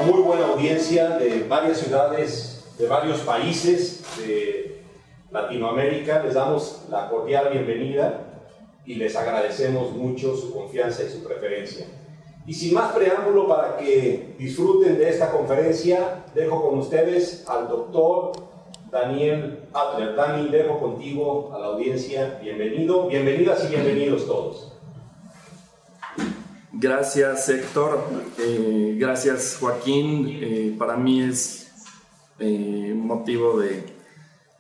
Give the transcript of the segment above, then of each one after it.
muy buena audiencia de varias ciudades, de varios países de Latinoamérica. Les damos la cordial bienvenida y les agradecemos mucho su confianza y su preferencia. Y sin más preámbulo, para que disfruten de esta conferencia, dejo con ustedes al doctor Daniel Adler. Dani, dejo contigo a la audiencia. Bienvenido, bienvenidas y bienvenidos todos. Gracias, Héctor. Gracias, Joaquín. Para mí es motivo de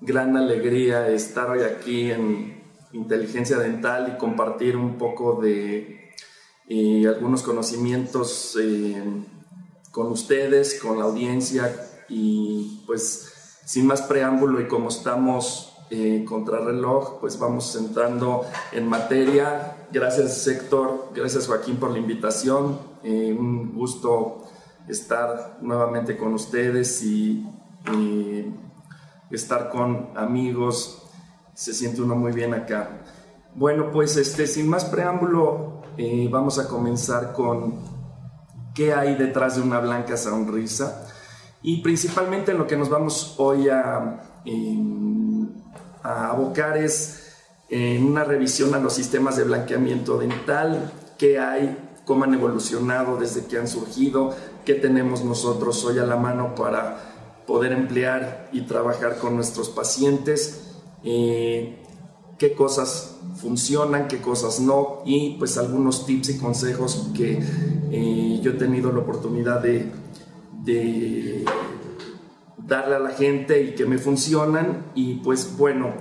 gran alegría estar hoy aquí en Inteligencia Dental y compartir un poco de algunos conocimimientos con ustedes, con la audiencia, y pues sin más preámbulo y como estamos contrarreloj, pues vamos entrando en materia. Gracias, Héctor, gracias, Joaquín, por la invitación. Un gusto estar nuevamente con ustedes y estar con amigos. Se siente uno muy bien acá. Bueno, pues sin más preámbulo, vamos a comenzar con qué hay detrás de una blanca sonrisa, y principalmente lo que nos vamos hoy a abocar es en una revisión a los sistemas de blanqueamiento dental, qué hay, cómo han evolucionado desde que han surgido, qué tenemos nosotros hoy a la mano para poder emplear y trabajar con nuestros pacientes, qué cosas funcionan, qué cosas no, y pues algunos tips y consejos que yo he tenido la oportunidad de darle a la gente y que me funcionan. Y pues bueno,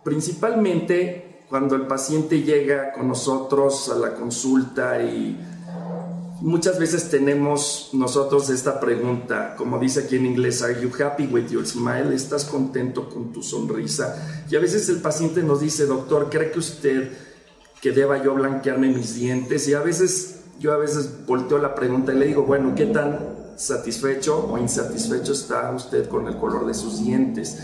principalmente cuando el paciente llega con nosotros a la consulta, y muchas veces tenemos nosotros esta pregunta, como dice aquí en inglés, ¿Are you happy with your smile? ¿Estás contento con tu sonrisa? Y a veces el paciente nos dice, doctor, ¿cree que usted que deba yo blanquearme mis dientes? Y yo a veces volteo la pregunta y le digo, bueno, ¿qué tan satisfecho o insatisfecho está usted con el color de sus dientes?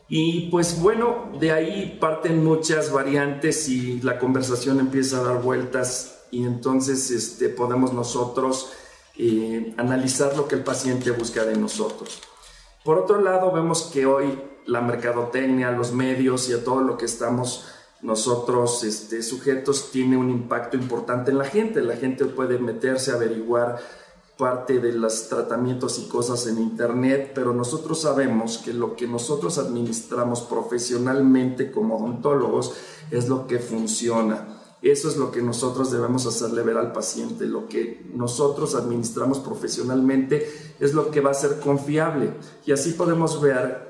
Y pues bueno, de ahí parten muchas variantes y la conversación empieza a dar vueltas, y entonces podemos nosotros analizar lo que el paciente busca de nosotros. Por otro lado, vemos que hoy la mercadotecnia, los medios y a todo lo que estamos nosotros sujetos tiene un impacto importante en la gente. La gente puede meterse a averiguar parte de los tratamientos y cosas en internet, pero nosotros sabemos que lo que nosotros administramos profesionalmente como odontólogos es lo que funciona. Eso es lo que nosotros debemos hacerle ver al paciente. Lo que nosotros administramos profesionalmente es lo que va a ser confiable, y así podemos ver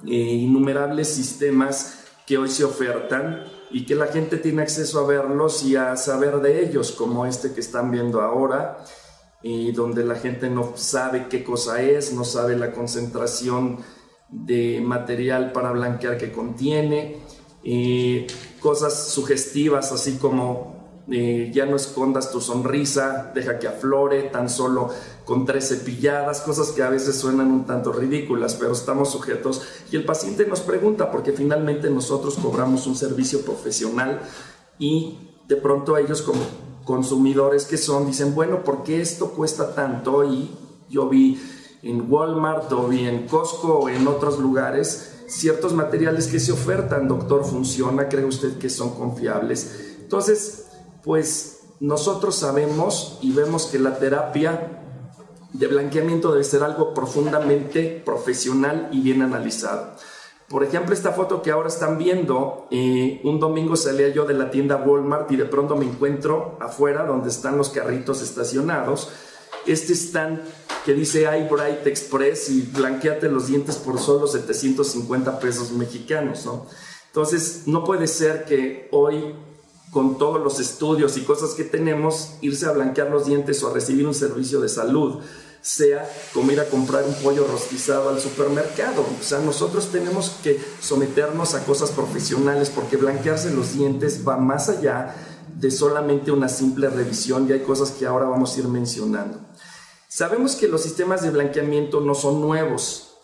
innumerables sistemas que hoy se ofertan y que la gente tiene acceso a verlos y a saber de ellos, como que están viendo ahora, donde la gente no sabe qué cosa es, no sabe la concentración de material para blanquear que contiene, cosas sugestivas así como ya no escondas tu sonrisa, deja que aflore tan solo con 3 cepilladas, cosas que a veces suenan un tanto ridículas, pero estamos sujetos, y el paciente nos pregunta porque finalmente nosotros cobramos un servicio profesional, y de pronto ellos como consumidores que son, dicen, bueno, ¿por qué esto cuesta tanto? Y yo vi en Walmart o vi en Costco o en otros lugares ciertos materiales que se ofertan. Doctor, ¿funciona? ¿Cree usted que son confiables? Entonces, pues nosotros sabemos y vemos que la terapia de blanqueamiento debe ser algo profundamente profesional y bien analizado. Por ejemplo, esta foto que ahora están viendo, un domingo salía yo de la tienda Walmart y de pronto me encuentro afuera donde están los carritos estacionados stand que dice iBright Express y blanqueate los dientes por solo 750 pesos mexicanos, ¿no? Entonces, no puede ser que hoy, con todos los estudios y cosas que tenemos, irse a blanquear los dientes o a recibir un servicio de salud sea como ir a comprar un pollo rostizado al supermercado. O sea, nosotros tenemos que someternos a cosas profesionales, porque blanquearse los dientes va más allá de solamente una simple revisión, y hay cosas que ahora vamos a ir mencionando. Sabemos que los sistemas de blanqueamiento no son nuevos.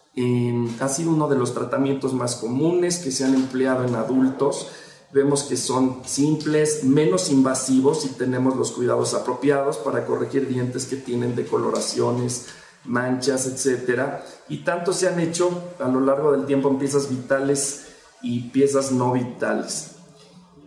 Ha sido uno de los tratamientos más comunes que se han empleado en adultos. Vemos que son simples, menos invasivos y tenemos los cuidados apropiados para corregir dientes que tienen decoloraciones, manchas, etc. Y tanto se han hecho a lo largo del tiempo en piezas vitales y piezas no vitales.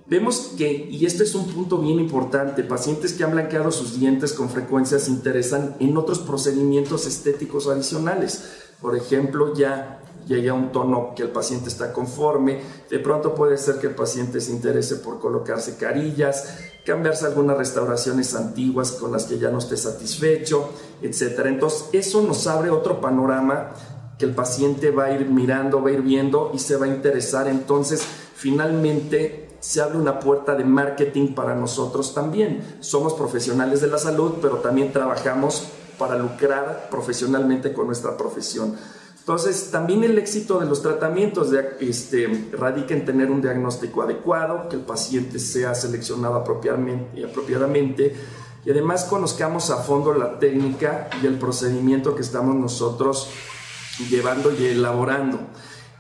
Vemos que, y este es un punto bien importante, pacientes que han blanqueado sus dientes con frecuencia se interesan en otros procedimientos estéticos adicionales. Por ejemplo, ya llega a un tono que el paciente está conforme, de pronto puede ser que el paciente se interese por colocarse carillas, cambiarse algunas restauraciones antiguas con las que ya no esté satisfecho, etc. Entonces, eso nos abre otro panorama que el paciente va a ir mirando, va a ir viendo y se va a interesar. Entonces, finalmente se abre una puerta de marketing para nosotros también. Somos profesionales de la salud, pero también trabajamos para lucrar profesionalmente con nuestra profesión. Entonces, también el éxito de los tratamientos radica en tener un diagnóstico adecuado, que el paciente sea seleccionado apropiadamente y además conozcamos a fondo la técnica y el procedimiento que estamos nosotros llevando y elaborando.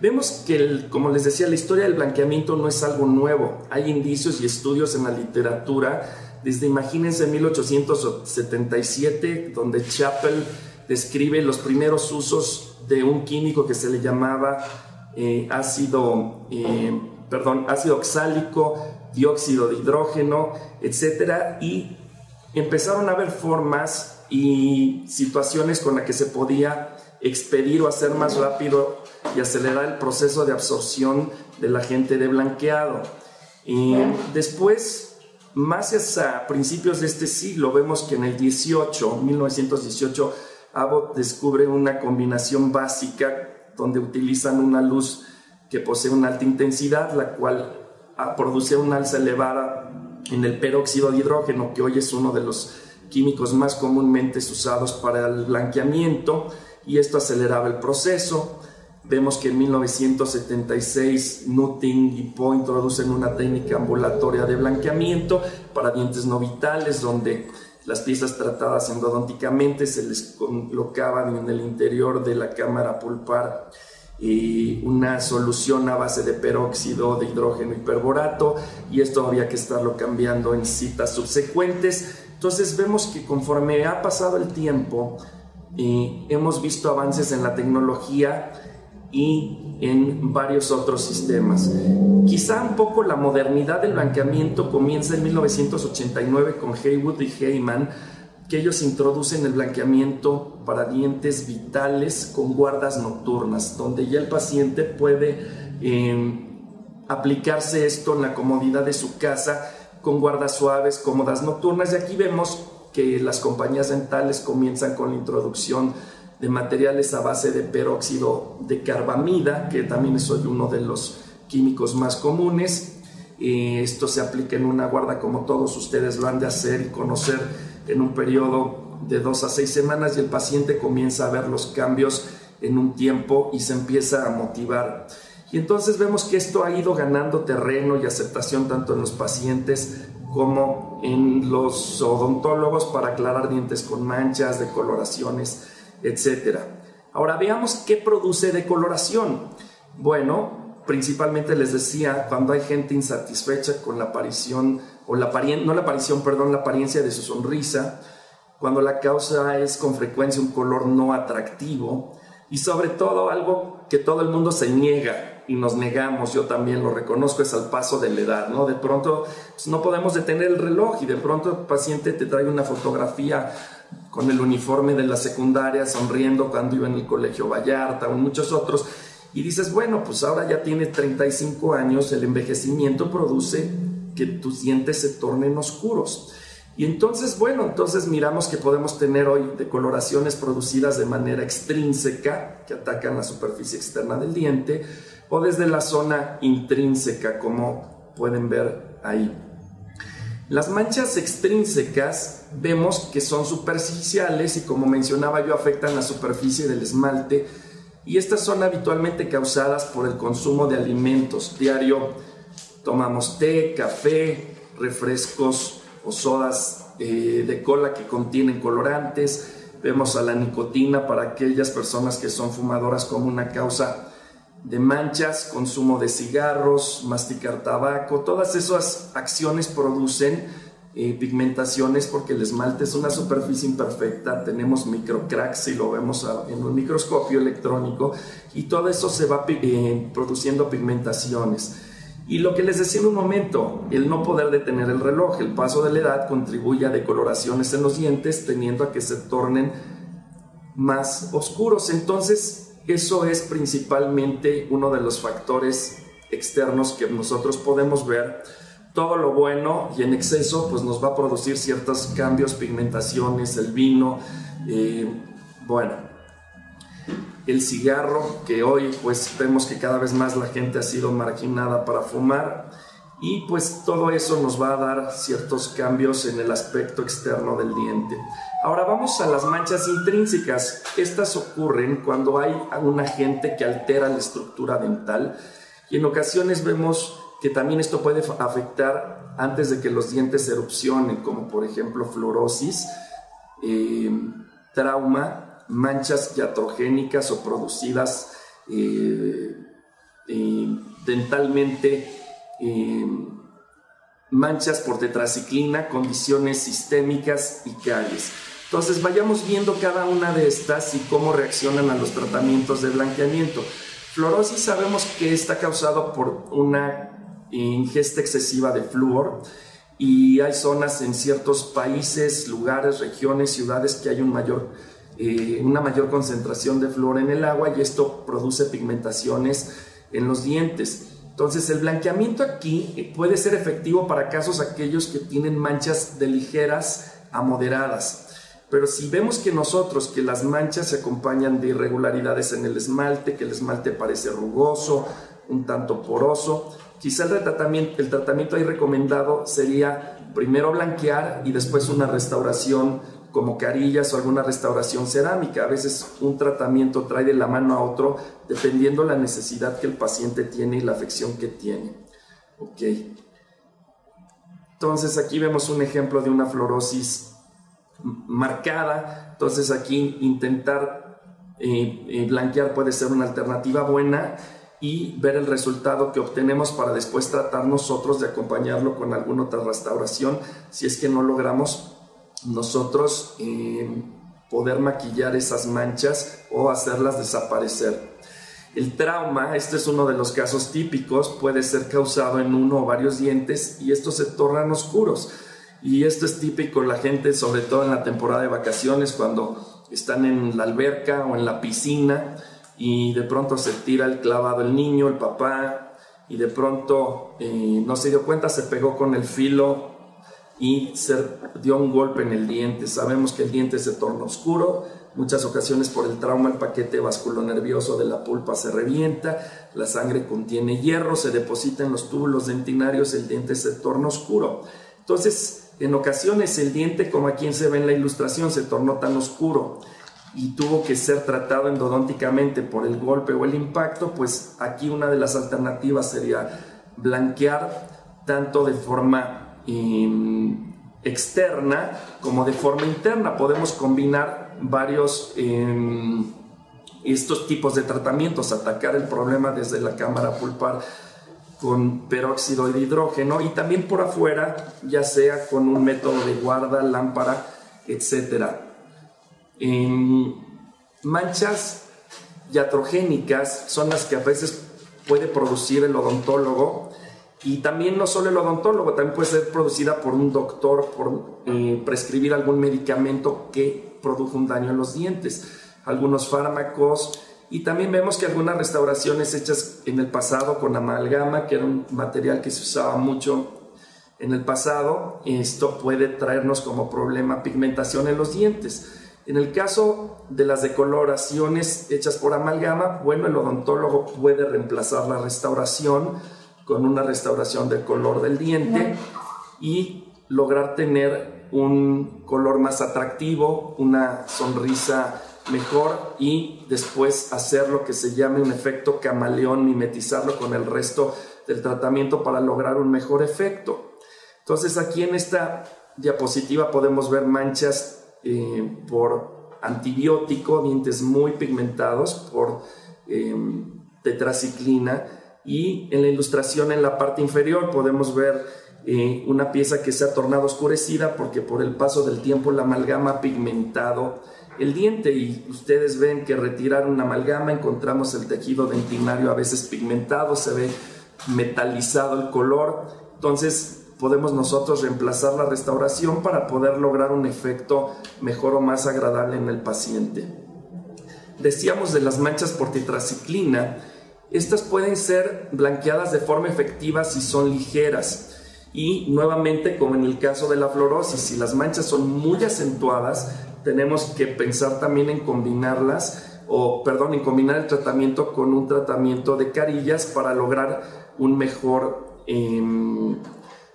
Vemos que, como les decía, la historia del blanqueamiento no es algo nuevo. Hay indicios y estudios en la literatura, desde, imagínense, 1877, donde Chappell describe los primeros usos de un químico que se le llamaba ácido oxálico, dióxido de hidrógeno, etc. Y empezaron a haber formas y situaciones con las que se podía expedir o hacer más rápido y acelerar el proceso de absorción del agente de blanqueado. Después, más hacia principios de este siglo, vemos que en el 1918, Abbott descubre una combinación básica donde utilizan una luz que posee una alta intensidad, la cual produce una alza elevada en el peróxido de hidrógeno, que hoy es uno de los químicos más comúnmente usados para el blanqueamiento, y esto aceleraba el proceso. Vemos que en 1976 Nutting y Poe introducen una técnica ambulatoria de blanqueamiento para dientes no vitales, donde las piezas tratadas endodónticamente se les colocaban en el interior de la cámara pulpar una solución a base de peróxido de hidrógeno y perborato, y esto había que estarlo cambiando en citas subsecuentes. Entonces vemos que conforme ha pasado el tiempo, hemos visto avances en la tecnología y en varios otros sistemas. Quizá un poco la modernidad del blanqueamiento comienza en 1989 con Haywood y Heyman, que ellos introducen el blanqueamiento para dientes vitales con guardas nocturnas, donde ya el paciente puede aplicarse esto en la comodidad de su casa con guardas suaves, cómodas nocturnas. Y aquí vemos que las compañías dentales comienzan con la introducción de materiales a base de peróxido de carbamida, que también es hoy uno de los químicos más comunes. Esto se aplica en una guarda, como todos ustedes lo han de hacer y conocer, en un periodo de 2 a 6 semanas, y el paciente comienza a ver los cambios en un tiempo y se empieza a motivar. Y entonces vemos que esto ha ido ganando terreno y aceptación tanto en los pacientes como en los odontólogos para aclarar dientes con manchas, decoloraciones, etc. Ahora veamos qué produce decoloración. Bueno, principalmente les decía, cuando hay gente insatisfecha con la aparición, la apariencia de su sonrisa, cuando la causa es con frecuencia un color no atractivo, y sobre todo algo que todo el mundo se niega y nos negamos, yo también lo reconozco, es al paso de la edad, ¿no? De pronto pues, no podemos detener el reloj y de pronto el paciente te trae una fotografía con el uniforme de la secundaria, sonriendo cuando iba en el colegio Vallarta o en muchos otros, y dices, bueno, pues ahora ya tiene 35 años, el envejecimiento produce que tus dientes se tornen oscuros. Y entonces, bueno, entonces miramos que podemos tener hoy decoloraciones producidas de manera extrínseca, que atacan la superficie externa del diente, o desde la zona intrínseca, como pueden ver ahí. Las manchas extrínsecas vemos que son superficiales y, como mencionaba yo, afectan la superficie del esmalte, y estas son habitualmente causadas por el consumo de alimentos. Diario tomamos té, café, refrescos o sodas de cola que contienen colorantes. Vemos a la nicotina para aquellas personas que son fumadoras como una causa de manchas, consumo de cigarros, masticar tabaco, todas esas acciones producen pigmentaciones porque el esmalte es una superficie imperfecta, tenemos microcracks si lo vemos en un microscopio electrónico y todo eso se va produciendo pigmentaciones. Y lo que les decía en un momento, el no poder detener el reloj, el paso de la edad contribuye a decoloraciones en los dientes, teniendo a que se tornen más oscuros. Entonces, eso es principalmente uno de los factores externos que nosotros podemos ver. Todo lo bueno y en exceso pues nos va a producir ciertos cambios, pigmentaciones, el vino, el cigarro, que hoy pues vemos que cada vez más la gente ha sido marginada para fumar, y pues todo eso nos va a dar ciertos cambios en el aspecto externo del diente. Ahora vamos a las manchas intrínsecas. Estas ocurren cuando hay un agente que altera la estructura dental, y en ocasiones vemos que también esto puede afectar antes de que los dientes erupcionen, como por ejemplo fluorosis, trauma, manchas iatrogénicas o producidas dentalmente, manchas por tetraciclina, condiciones sistémicas y caries. Entonces vayamos viendo cada una de estas y cómo reaccionan a los tratamientos de blanqueamiento. Fluorosis sabemos que está causado por una ingesta excesiva de flúor, y hay zonas en ciertos países, lugares, regiones, ciudades que hay una mayor concentración de flúor en el agua, y esto produce pigmentaciones en los dientes. Entonces el blanqueamiento aquí puede ser efectivo para casos aquellos que tienen manchas de ligeras a moderadas. Pero si vemos que las manchas se acompañan de irregularidades en el esmalte, que el esmalte parece rugoso, un tanto poroso, quizá el tratamiento ahí recomendado sería primero blanquear y después una restauración como carillas o alguna restauración cerámica. A veces un tratamiento trae de la mano a otro dependiendo la necesidad que el paciente tiene y la afección que tiene. Ok. Entonces aquí vemos un ejemplo de una fluorosis marcada. Entonces aquí intentar blanquear puede ser una alternativa buena, y ver el resultado que obtenemos para después tratar nosotros de acompañarlo con alguna otra restauración, si es que no logramos nosotros poder maquillar esas manchas o hacerlas desaparecer. El trauma, este es uno de los casos típicos, puede ser causado en uno o varios dientes, y estos se tornan oscuros. Y esto es típico en la gente, sobre todo en la temporada de vacaciones, cuando están en la alberca o en la piscina y de pronto se tira el clavado el niño, el papá, y de pronto no se dio cuenta, se pegó con el filo y se dio un golpe en el diente. Sabemos que el diente se torna oscuro, muchas ocasiones por el trauma el paquete vasculonervioso de la pulpa se revienta, la sangre contiene hierro, se deposita en los túbulos dentinarios, el diente se torna oscuro. Entonces, en ocasiones el diente, como aquí se ve en la ilustración, se tornó tan oscuro y tuvo que ser tratado endodónticamente por el golpe o el impacto. Pues aquí una de las alternativas sería blanquear tanto de forma externa como de forma interna. Podemos combinar varios estos tipos de tratamientos, atacar el problema desde la cámara pulpar con peróxido de hidrógeno, y también por afuera, ya sea con un método de guarda, lámpara, etcétera. Manchas iatrogénicas son las que a veces puede producir el odontólogo, y también no solo el odontólogo, también puede ser producida por un doctor por prescribir algún medicamento que produjo un daño en los dientes, algunos fármacos. Y también vemos que algunas restauraciones hechas en el pasado con amalgama, que era un material que se usaba mucho en el pasado, esto puede traernos como problema pigmentación en los dientes. En el caso de las decoloraciones hechas por amalgama, bueno, el odontólogo puede reemplazar la restauración con una restauración del color del diente y lograr tener un color más atractivo, una sonrisa mejor, y después hacer lo que se llame un efecto camaleón, mimetizarlo con el resto del tratamiento para lograr un mejor efecto. Entonces aquí en esta diapositiva podemos ver manchas por antibiótico, dientes muy pigmentados por tetraciclina. Y en la ilustración en la parte inferior podemos ver una pieza que se ha tornado oscurecida porque por el paso del tiempo la amalgama ha pigmentado el diente, y ustedes ven que retirar una amalgama encontramos el tejido dentinario a veces pigmentado, se ve metalizado el color. Entonces podemos nosotros reemplazar la restauración para poder lograr un efecto mejor o más agradable en el paciente. Decíamos de las manchas por tetraciclina. Estas pueden ser blanqueadas de forma efectiva si son ligeras, y nuevamente, como en el caso de la fluorosis, si las manchas son muy acentuadas, tenemos que pensar también en combinar el tratamiento con un tratamiento de carillas para lograr un mejor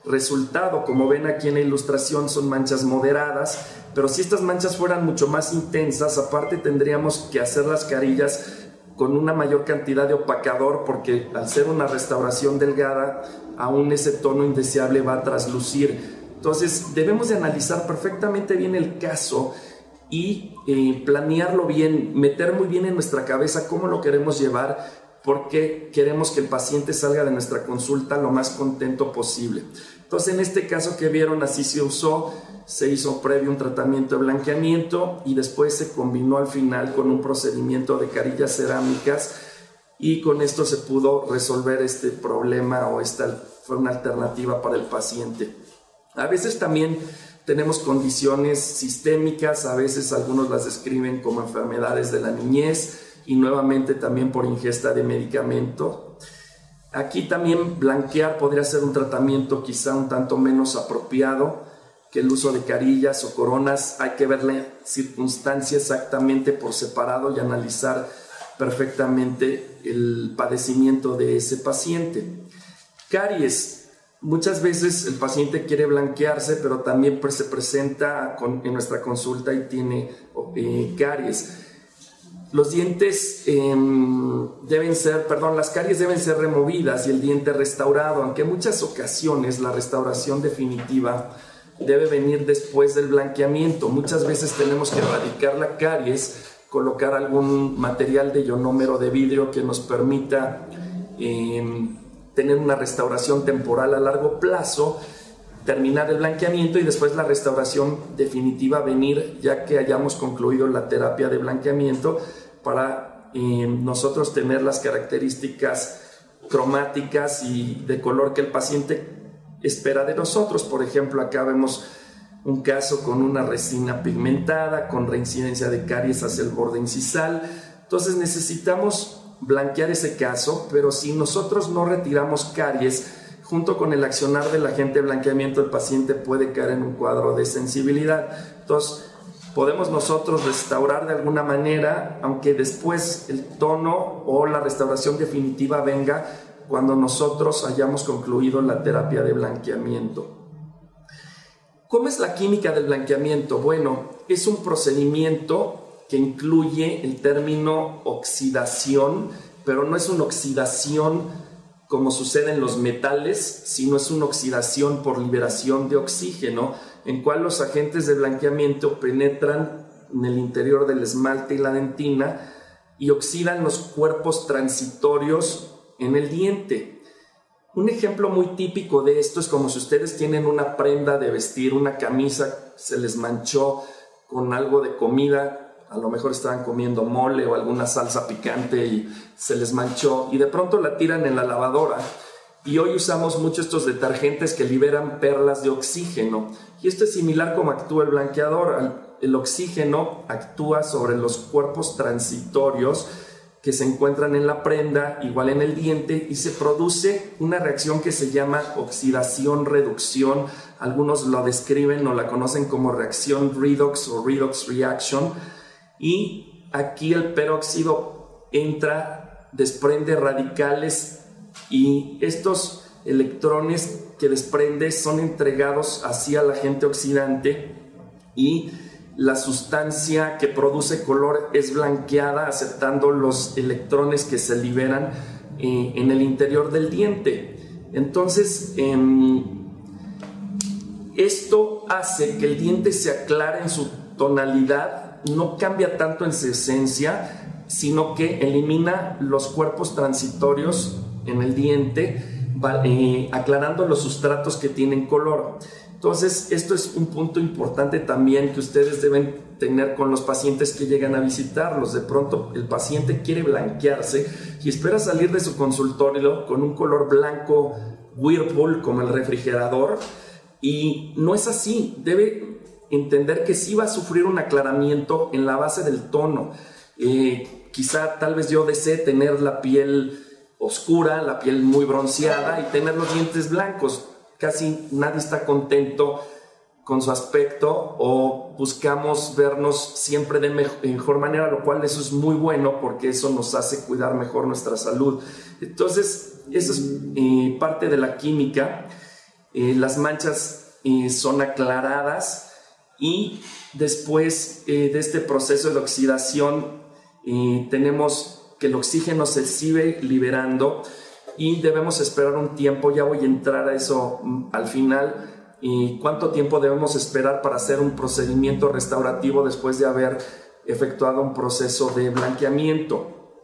resultado. Como ven aquí en la ilustración, son manchas moderadas, pero si estas manchas fueran mucho más intensas, aparte tendríamos que hacer las carillas con una mayor cantidad de opacador, porque al ser una restauración delgada, aún ese tono indeseable va a traslucir. Entonces debemos de analizar perfectamente bien el caso y planearlo bien, meter muy bien en nuestra cabeza cómo lo queremos llevar, porque queremos que el paciente salga de nuestra consulta lo más contento posible. Entonces, en este caso que vieron, así se hizo previo un tratamiento de blanqueamiento y después se combinó al final con un procedimiento de carillas cerámicas, y con esto se pudo resolver este problema, o esta fue una alternativa para el paciente. A veces también tenemos condiciones sistémicas, a veces algunos las describen como enfermedades de la niñez, y nuevamente también por ingesta de medicamento. Aquí también blanquear podría ser un tratamiento quizá un tanto menos apropiado que el uso de carillas o coronas. Hay que ver la circunstancia exactamente por separado y analizar perfectamente el padecimiento de ese paciente. Caries. Muchas veces el paciente quiere blanquearse, pero también se presenta en nuestra consulta y tiene caries. Los dientes las caries deben ser removidas y el diente restaurado, aunque en muchas ocasiones la restauración definitiva debe venir después del blanqueamiento. Muchas veces tenemos que erradicar la caries, colocar algún material de ionómero de vidrio que nos permita tener una restauración temporal a largo plazo, terminar el blanqueamiento y después la restauración definitiva venir ya que hayamos concluido la terapia de blanqueamiento, para nosotros tener las características cromáticas y de color que el paciente espera de nosotros. Por ejemplo, acá vemos un caso con una resina pigmentada, con reincidencia de caries hacia el borde incisal. Entonces necesitamos blanquear ese caso, pero si nosotros no retiramos caries, junto con el accionar del agente de blanqueamiento, el paciente puede caer en un cuadro de sensibilidad. Entonces, podemos nosotros restaurar de alguna manera, aunque después el tono o la restauración definitiva venga cuando nosotros hayamos concluido la terapia de blanqueamiento. ¿Cómo es la química del blanqueamiento? Bueno, es un procedimiento que incluye el término oxidación, pero no es una oxidación como sucede en los metales, sino es una oxidación por liberación de oxígeno, en cual los agentes de blanqueamiento penetran en el interior del esmalte y la dentina y oxidan los cuerpos transitorios en el diente. Un ejemplo muy típico de esto es como si ustedes tienen una prenda de vestir, una camisa, se les manchó con algo de comida, a lo mejor estaban comiendo mole o alguna salsa picante y se les manchó y de pronto la tiran en la lavadora. Y hoy usamos mucho estos detergentes que liberan perlas de oxígeno, y esto es similar como actúa el blanqueador. El oxígeno actúa sobre los cuerpos transitorios que se encuentran en la prenda, igual en el diente, y se produce una reacción que se llama oxidación-reducción. Algunos lo describen o la conocen como reacción redox o redox reaction, y aquí el peróxido entra, desprende radicales, y estos electrones que desprende son entregados hacia el agente oxidante, y la sustancia que produce color es blanqueada aceptando los electrones que se liberan en el interior del diente. Entonces esto hace que el diente se aclare en su tonalidad, no cambia tanto en su esencia, sino que elimina los cuerpos transitorios en el diente, aclarando los sustratos que tienen color. Entonces, esto es un punto importante también que ustedes deben tener con los pacientes que llegan a visitarlos. De pronto, el paciente quiere blanquearse y espera salir de su consultorio con un color blanco Whirlpool, como el refrigerador, y no es así. Debe entender que sí va a sufrir un aclaramiento en la base del tono. Quizá tal vez yo desee tener la piel oscura, la piel muy bronceada y tener los dientes blancos. Casi nadie está contento con su aspecto, o buscamos vernos siempre de mejor manera, lo cual eso es muy bueno porque eso nos hace cuidar mejor nuestra salud. Entonces, eso es parte de la química. Las manchas son aclaradas, y después de este proceso de oxidación tenemos que el oxígeno se sigue liberando y debemos esperar un tiempo. Ya voy a entrar a eso al final. ¿Cuánto tiempo debemos esperar para hacer un procedimiento restaurativo después de haber efectuado un proceso de blanqueamiento?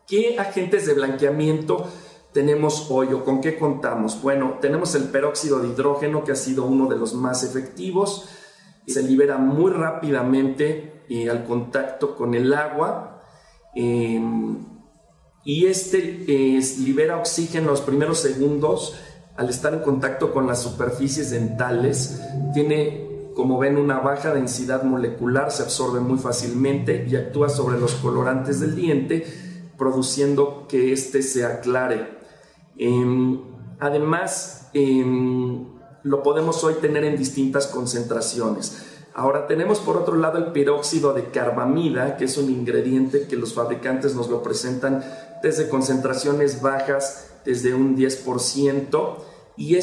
¿Qué agentes de blanqueamiento tenemos hoy o con qué contamos? Bueno, tenemos el peróxido de hidrógeno, que ha sido uno de los más efectivos. Se libera muy rápidamente al contacto con el agua. Y libera oxígeno los primeros segundos al estar en contacto con las superficies dentales. Tiene, como ven, una baja densidad molecular, se absorbe muy fácilmente y actúa sobre los colorantes del diente, produciendo que se aclare. Además, lo podemos hoy tener en distintas concentraciones. Ahora tenemos por otro lado el peróxido de carbamida, que es un ingrediente que los fabricantes nos lo presentan desde concentraciones bajas, desde un 10%, y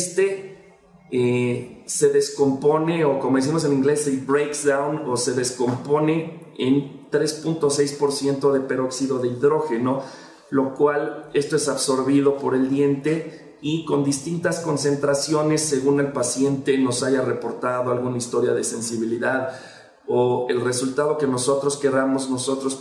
se descompone, o como decimos en inglés, se breaks down, o se descompone en 3.6% de peróxido de hidrógeno, lo cual esto es absorbido por el diente y con distintas concentraciones según el paciente nos haya reportado alguna historia de sensibilidad o el resultado que nosotros queramos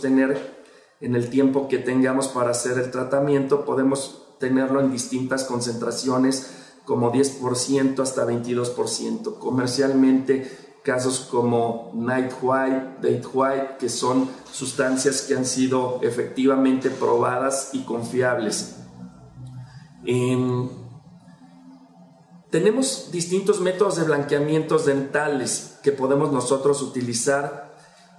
tener en el tiempo que tengamos para hacer el tratamiento. Podemos tenerlo en distintas concentraciones, como 10% hasta 22%. Comercialmente, casos como Night White, Date White, que son sustancias que han sido efectivamente probadas y confiables. Tenemos distintos métodos de blanqueamientos dentales que podemos nosotros utilizar,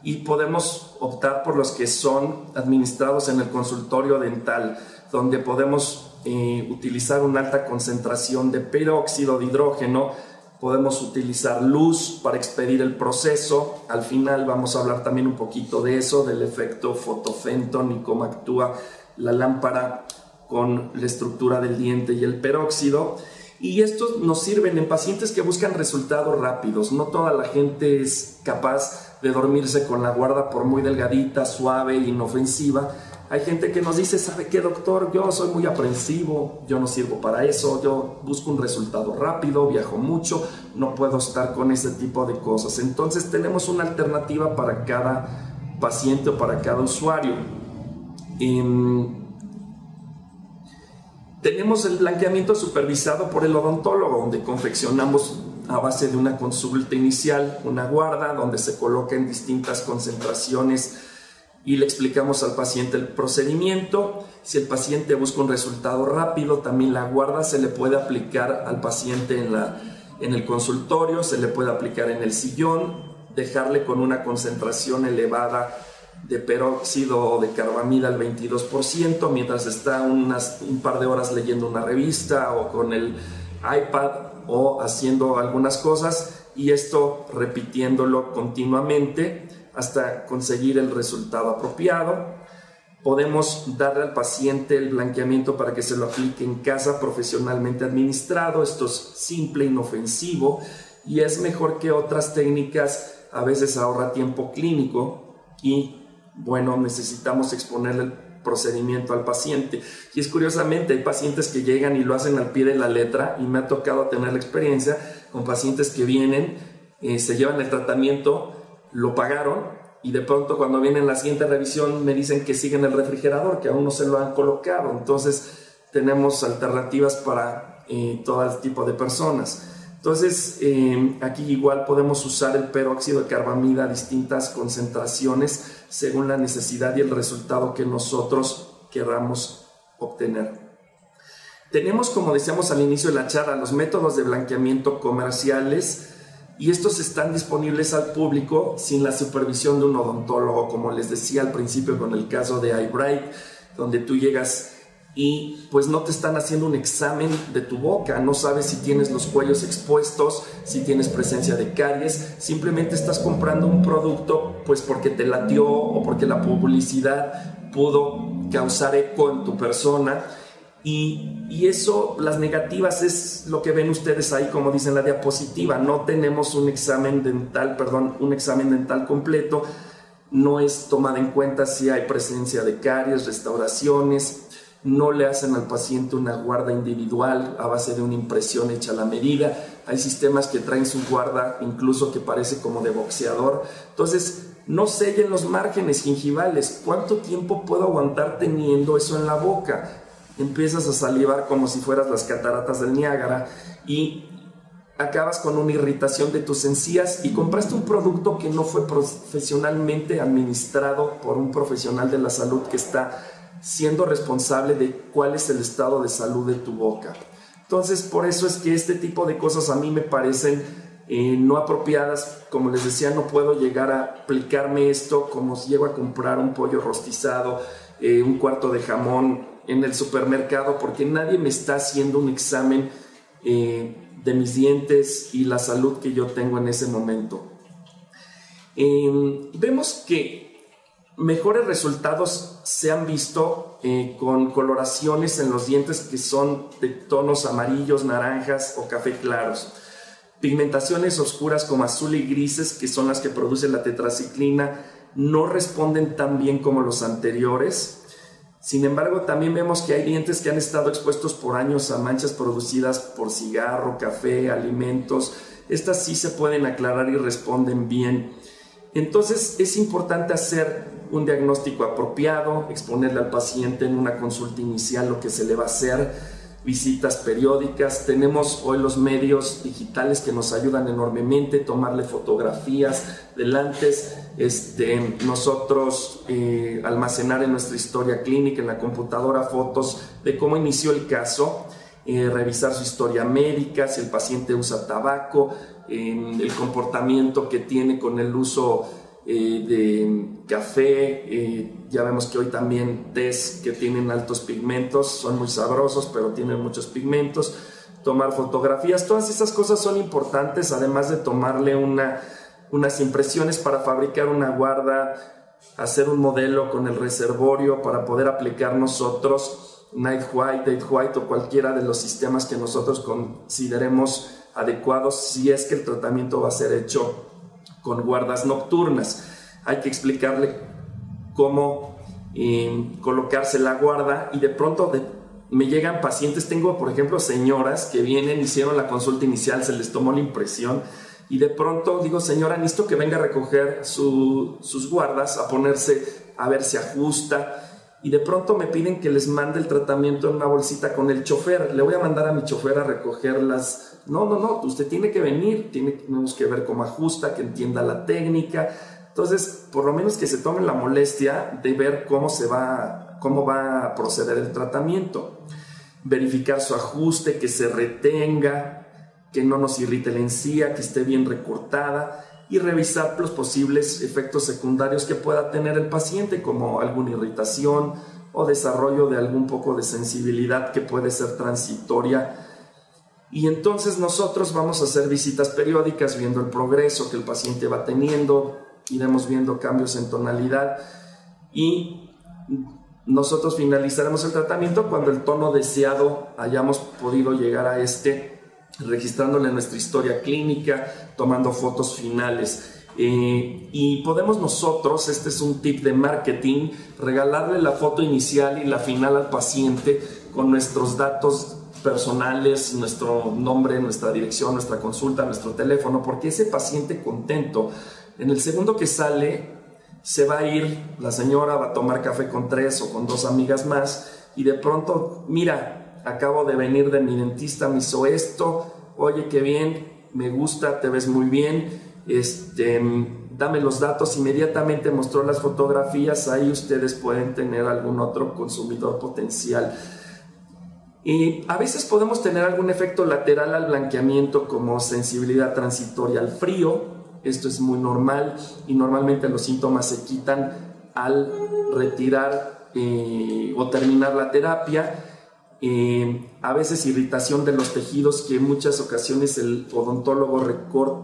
y podemos optar por los que son administrados en el consultorio dental, donde podemos utilizar una alta concentración de peróxido de hidrógeno. Podemos utilizar luz para expedir el proceso. Al final vamos a hablar también un poquito de eso, del efecto fotofenton y cómo actúa la lámpara con la estructura del diente y el peróxido. Y estos nos sirven en pacientes que buscan resultados rápidos. No toda la gente es capaz de dormirse con la guarda por muy delgadita, suave e inofensiva. Hay gente que nos dice: ¿sabe qué, doctor? Yo soy muy aprensivo, yo no sirvo para eso, yo busco un resultado rápido, viajo mucho, no puedo estar con ese tipo de cosas. Entonces tenemos una alternativa para cada paciente o para cada usuario. Tenemos el blanqueamiento supervisado por el odontólogo, donde confeccionamos a base de una consulta inicial una guarda donde se coloca en distintas concentraciones y le explicamos al paciente el procedimiento. Si el paciente busca un resultado rápido, también la guarda se le puede aplicar al paciente en el consultorio, se le puede aplicar en el sillón, dejarle con una concentración elevada de peróxido de carbamida al 22%, mientras está un par de horas leyendo una revista o con el iPad o haciendo algunas cosas, y esto repitiéndolo continuamente hasta conseguir el resultado apropiado. Podemos darle al paciente el blanqueamiento para que se lo aplique en casa, profesionalmente administrado. Esto es simple, inofensivo, y es mejor que otras técnicas. A veces ahorra tiempo clínico y, bueno, necesitamos exponerle el procedimiento al paciente. Y es curiosamente, hay pacientes que llegan y lo hacen al pie de la letra, y me ha tocado tener la experiencia con pacientes que vienen, se llevan el tratamiento, lo pagaron y de pronto cuando vienen la siguiente revisión me dicen que sigue en el refrigerador, que aún no se lo han colocado. Entonces tenemos alternativas para todo el tipo de personas. Entonces aquí igual podemos usar el peróxido de carbamida a distintas concentraciones según la necesidad y el resultado que nosotros queramos obtener. Tenemos, como decíamos al inicio de la charla, los métodos de blanqueamiento comerciales, y estos están disponibles al público sin la supervisión de un odontólogo, como les decía al principio con el caso de Eyebright, donde tú llegas y pues no te están haciendo un examen de tu boca, no sabes si tienes los cuellos expuestos, si tienes presencia de caries, simplemente estás comprando un producto pues porque te latió o porque la publicidad pudo causar eco en tu persona. Y eso, las negativas, es lo que ven ustedes ahí, como dice en la diapositiva. No tenemos un examen dental completo, no es tomada en cuenta si hay presencia de caries, restauraciones, no le hacen al paciente una guarda individual a base de una impresión hecha a la medida. Hay sistemas que traen su guarda incluso que parece como de boxeador. Entonces, no sellen los márgenes gingivales. ¿Cuánto tiempo puedo aguantar teniendo eso en la boca? Empiezas a salivar como si fueras las cataratas del Niágara y acabas con una irritación de tus encías y compraste un producto que no fue profesionalmente administrado por un profesional de la salud que está siendo responsable de cuál es el estado de salud de tu boca. Entonces, por eso es que este tipo de cosas a mí me parecen no apropiadas. Como les decía, no puedo llegar a aplicarme esto como si llego a comprar un pollo rostizado, un cuarto de jamón en el supermercado, porque nadie me está haciendo un examen de mis dientes y la salud que yo tengo en ese momento. Vemos que mejores resultados se han visto con coloraciones en los dientes que son de tonos amarillos, naranjas o café claros. Pigmentaciones oscuras como azul y grises, que son las que produce la tetraciclina, no responden tan bien como los anteriores. Sin embargo, también vemos que hay dientes que han estado expuestos por años a manchas producidas por cigarro, café, alimentos. Estas sí se pueden aclarar y responden bien. Entonces, es importante hacer un diagnóstico apropiado, exponerle al paciente en una consulta inicial lo que se le va a hacer, visitas periódicas. Tenemos hoy los medios digitales que nos ayudan enormemente, tomarle fotografías delantes, nosotros almacenar en nuestra historia clínica en la computadora fotos de cómo inició el caso, revisar su historia médica, si el paciente usa tabaco, el comportamiento que tiene con el uso de café. Ya vemos que hoy también tés que tienen altos pigmentos, son muy sabrosos pero tienen muchos pigmentos. Tomar fotografías, todas esas cosas son importantes, además de tomarle unas impresiones para fabricar una guarda, hacer un modelo con el reservorio para poder aplicar nosotros Night White, Day White o cualquiera de los sistemas que nosotros consideremos adecuados si es que el tratamiento va a ser hecho con guardas nocturnas. Hay que explicarle cómo colocarse la guarda, y de pronto me llegan pacientes, tengo por ejemplo señoras que vienen, hicieron la consulta inicial, se les tomó la impresión y de pronto digo: señora, necesito que venga a recoger sus guardas, a ponerse, a ver si ajusta, y de pronto me piden que les mande el tratamiento en una bolsita con el chofer. Le voy a mandar a mi chofer a recogerlas. No, usted tiene que venir, tenemos que ver cómo ajusta, que entienda la técnica. Entonces, por lo menos que se tomen la molestia de ver cómo va a proceder el tratamiento. Verificar su ajuste, que se retenga, que no nos irrite la encía, que esté bien recortada, y revisar los posibles efectos secundarios que pueda tener el paciente, como alguna irritación o desarrollo de algún poco de sensibilidad que puede ser transitoria. Y entonces nosotros vamos a hacer visitas periódicas viendo el progreso que el paciente va teniendo, iremos viendo cambios en tonalidad y nosotros finalizaremos el tratamiento cuando el tono deseado hayamos podido llegar a registrándole nuestra historia clínica, tomando fotos finales. Y podemos nosotros, este es un tip de marketing, regalarle la foto inicial y la final al paciente con nuestros datos personales, nuestro nombre, nuestra dirección, nuestra consulta, nuestro teléfono, porque ese paciente contento, en el segundo que sale, se va a ir, la señora va a tomar café con 3 o con 2 amigas más y de pronto, mira, acabo de venir de mi dentista, me hizo esto, oye, qué bien, me gusta, te ves muy bien, dame los datos, inmediatamente mostró las fotografías, ahí ustedes pueden tener algún otro consumidor potencial. Y a veces podemos tener algún efecto lateral al blanqueamiento como sensibilidad transitoria al frío. Esto es muy normal y normalmente los síntomas se quitan al retirar o terminar la terapia. A veces irritación de los tejidos, que en muchas ocasiones el odontólogo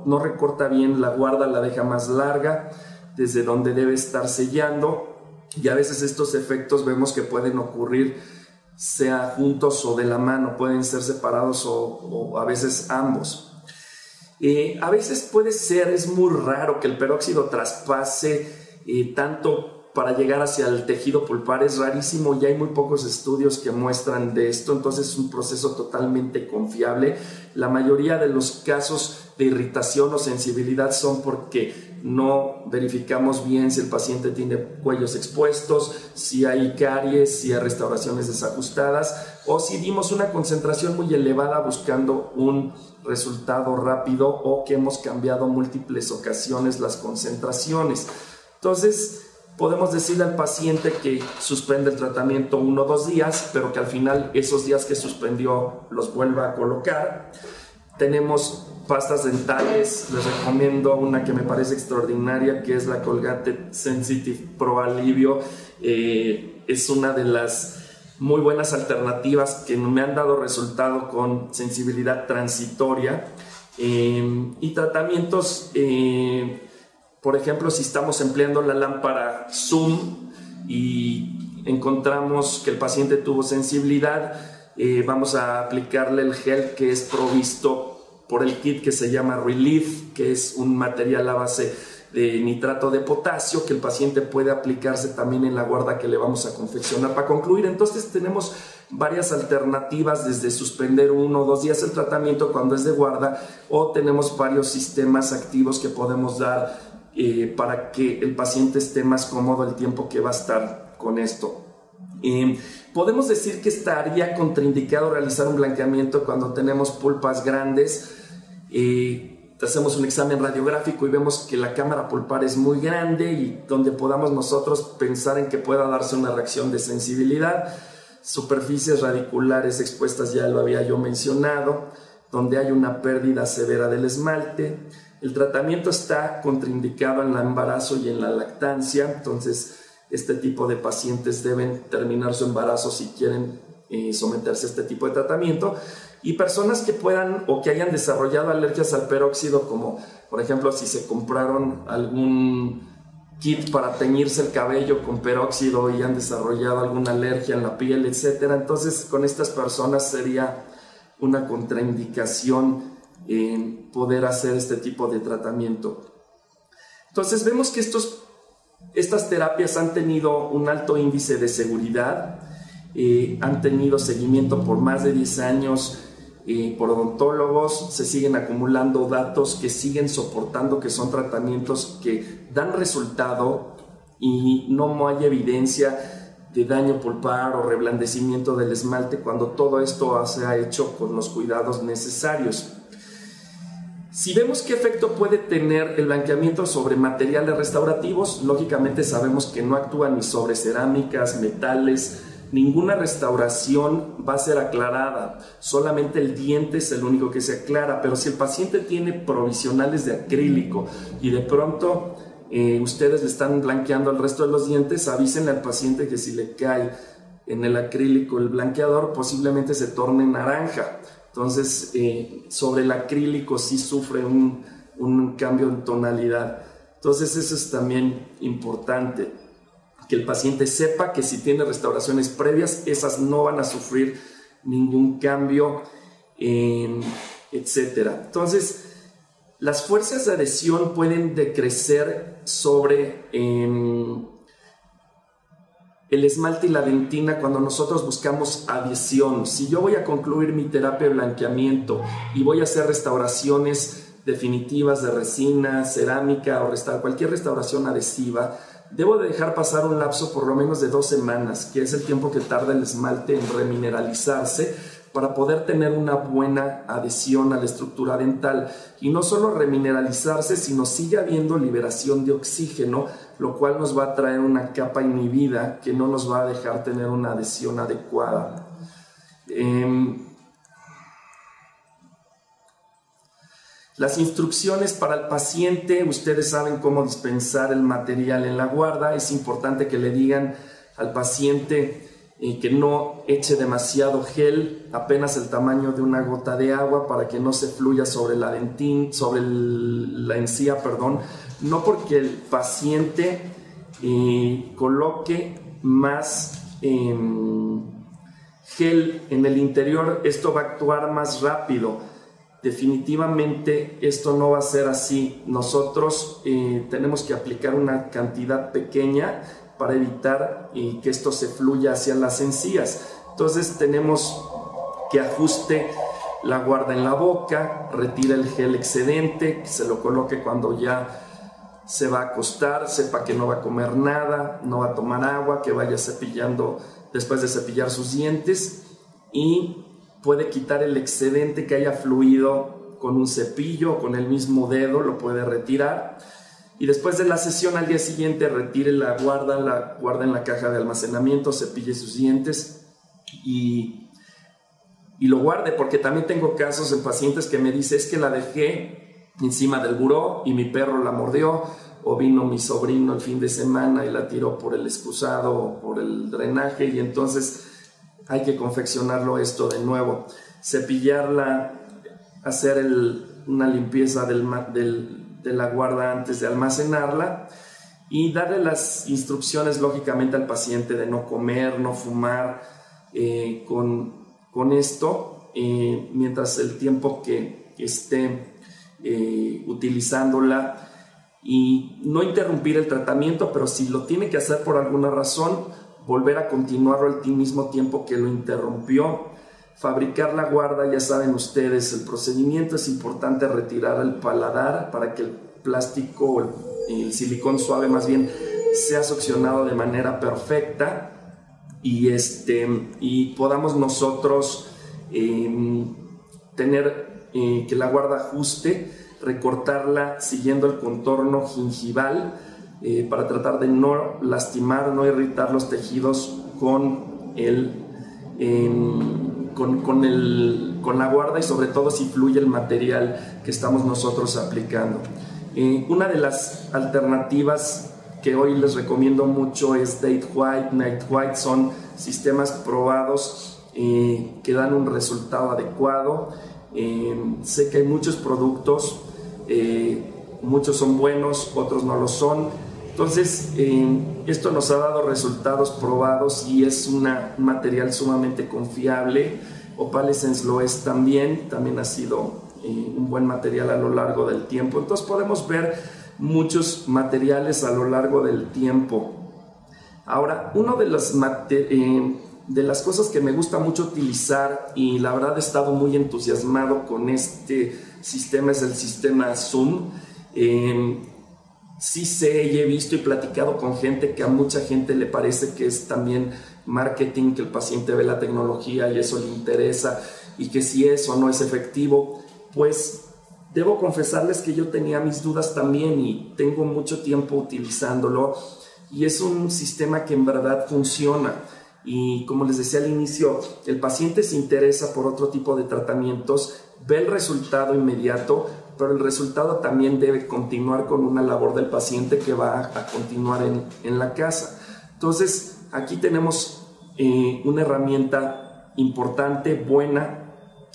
no recorta bien la guarda, la deja más larga desde donde debe estar sellando, y a veces estos efectos vemos que pueden ocurrir sea juntos o de la mano, pueden ser separados o a veces ambos. A veces puede ser, es muy raro que el peróxido traspase tanto para llegar hacia el tejido pulpar, es rarísimo y hay muy pocos estudios que muestran de esto, entonces es un proceso totalmente confiable. La mayoría de los casos de irritación o sensibilidad son porque no verificamos bien si el paciente tiene cuellos expuestos, si hay caries, si hay restauraciones desajustadas o si dimos una concentración muy elevada buscando un resultado rápido o que hemos cambiado múltiples ocasiones las concentraciones. Entonces, podemos decirle al paciente que suspende el tratamiento 1 o 2 días, pero que al final esos días que suspendió los vuelva a colocar. Tenemos pastas dentales, les recomiendo una que me parece extraordinaria, que es la Colgate Sensitive Pro Alivio. Es una de las muy buenas alternativas que me han dado resultado con sensibilidad transitoria y tratamientos. Por ejemplo, si estamos empleando la lámpara Zoom y encontramos que el paciente tuvo sensibilidad, vamos a aplicarle el gel que es provisto por el kit que se llama Relief, que es un material a base de nitrato de potasio que el paciente puede aplicarse también en la guarda que le vamos a confeccionar. Para concluir, entonces tenemos varias alternativas, desde suspender 1 o 2 días el tratamiento cuando es de guarda, o tenemos varios sistemas activos que podemos dar para que el paciente esté más cómodo el tiempo que va a estar con esto. Podemos decir que estaría contraindicado realizar un blanqueamiento cuando tenemos pulpas grandes. Hacemos un examen radiográfico y vemos que la cámara pulpar es muy grande y donde podamos nosotros pensar en que pueda darse una reacción de sensibilidad. Superficies radiculares expuestas, ya lo había yo mencionado, donde hay una pérdida severa del esmalte. El tratamiento está contraindicado en el embarazo y en la lactancia, entonces este tipo de pacientes deben terminar su embarazo si quieren someterse a este tipo de tratamiento. Y personas que puedan o que hayan desarrollado alergias al peróxido, como por ejemplo si se compraron algún kit para teñirse el cabello con peróxido y han desarrollado alguna alergia en la piel, etcétera. Entonces con estas personas sería una contraindicación en poder hacer este tipo de tratamiento. Entonces vemos que estas terapias han tenido un alto índice de seguridad, han tenido seguimiento por más de 10 años por odontólogos, se siguen acumulando datos que siguen soportando que son tratamientos que dan resultado y no hay evidencia de daño pulpar o reblandecimiento del esmalte cuando todo esto se ha hecho con los cuidados necesarios. Si vemos qué efecto puede tener el blanqueamiento sobre materiales restaurativos, lógicamente sabemos que no actúa ni sobre cerámicas, metales. Ninguna restauración va a ser aclarada, solamente el diente es el único que se aclara, pero si el paciente tiene provisionales de acrílico y de pronto ustedes le están blanqueando el resto de los dientes, avísenle al paciente que si le cae en el acrílico el blanqueador posiblemente se torne naranja. Entonces sobre el acrílico sí sufre un cambio en tonalidad. Entonces eso es también importante, que el paciente sepa que si tiene restauraciones previas, esas no van a sufrir ningún cambio, etc. Entonces, las fuerzas de adhesión pueden decrecer sobre el esmalte y la dentina cuando nosotros buscamos adhesión. Si yo voy a concluir mi terapia de blanqueamiento y voy a hacer restauraciones definitivas de resina, cerámica o cualquier restauración adhesiva, debo de dejar pasar un lapso por lo menos de 2 semanas, que es el tiempo que tarda el esmalte en remineralizarse, para poder tener una buena adhesión a la estructura dental. Y no solo remineralizarse, sino sigue habiendo liberación de oxígeno, lo cual nos va a traer una capa inhibida que no nos va a dejar tener una adhesión adecuada. Las instrucciones para el paciente, ustedes saben cómo dispensar el material en la guarda. Es importante que le digan al paciente que no eche demasiado gel, apenas el tamaño de una gota de agua, para que no se fluya sobre la la encía, perdón. No porque el paciente coloque más gel en el interior, esto va a actuar más rápido. Definitivamente esto no va a ser así. Nosotros tenemos que aplicar una cantidad pequeña para evitar que esto se fluya hacia las encías. Entonces tenemos que ajuste la guarda en la boca, retire el gel excedente, que se lo coloque cuando ya se va a acostar, sepa que no va a comer nada, no va a tomar agua, que vaya cepillando después de cepillar sus dientes, y puede quitar el excedente que haya fluido con un cepillo o con el mismo dedo, lo puede retirar. Y después de la sesión, al día siguiente, retire la guarda en la caja de almacenamiento, cepille sus dientes y lo guarde, porque también tengo casos de pacientes que me dicen: es que la dejé encima del buró y mi perro la mordió, o vino mi sobrino el fin de semana y la tiró por el excusado o por el drenaje, y entonces hay que confeccionarlo esto de nuevo, cepillarla, hacer una limpieza de la guarda antes de almacenarla, y darle las instrucciones lógicamente al paciente de no comer, no fumar con esto mientras el tiempo que esté utilizándola, y no interrumpir el tratamiento, pero si lo tiene que hacer por alguna razón, volver a continuarlo al mismo tiempo que lo interrumpió. Fabricar la guarda, ya saben ustedes, el procedimiento es importante: retirar el paladar para que el plástico, el silicón suave más bien, sea succionado de manera perfecta, y podamos nosotros tener que la guarda ajuste, recortarla siguiendo el contorno gingival para tratar de no lastimar, no irritar los tejidos con la guarda, y sobre todo si fluye el material que estamos nosotros aplicando. Una de las alternativas que hoy les recomiendo mucho es Date White, Night White. Son sistemas probados que dan un resultado adecuado. Sé que hay muchos productos, muchos son buenos, otros no lo son. Entonces, esto nos ha dado resultados probados y es un material sumamente confiable. Opalescence lo es también ha sido un buen material a lo largo del tiempo. Entonces podemos ver muchos materiales a lo largo del tiempo. Ahora, una de las cosas que me gusta mucho utilizar, y la verdad he estado muy entusiasmado con este sistema, es el sistema Zoom. Sí sé y he visto y platicado con gente que a mucha gente le parece que es también marketing, que el paciente ve la tecnología y eso le interesa, y que si eso no es efectivo. Pues debo confesarles que yo tenía mis dudas también, y tengo mucho tiempo utilizándolo, y es un sistema que en verdad funciona. Y como les decía al inicio, el paciente se interesa por otro tipo de tratamientos, ve el resultado inmediato, pero el resultado también debe continuar con una labor del paciente que va a continuar en la casa. Entonces, aquí tenemos una herramienta importante, buena,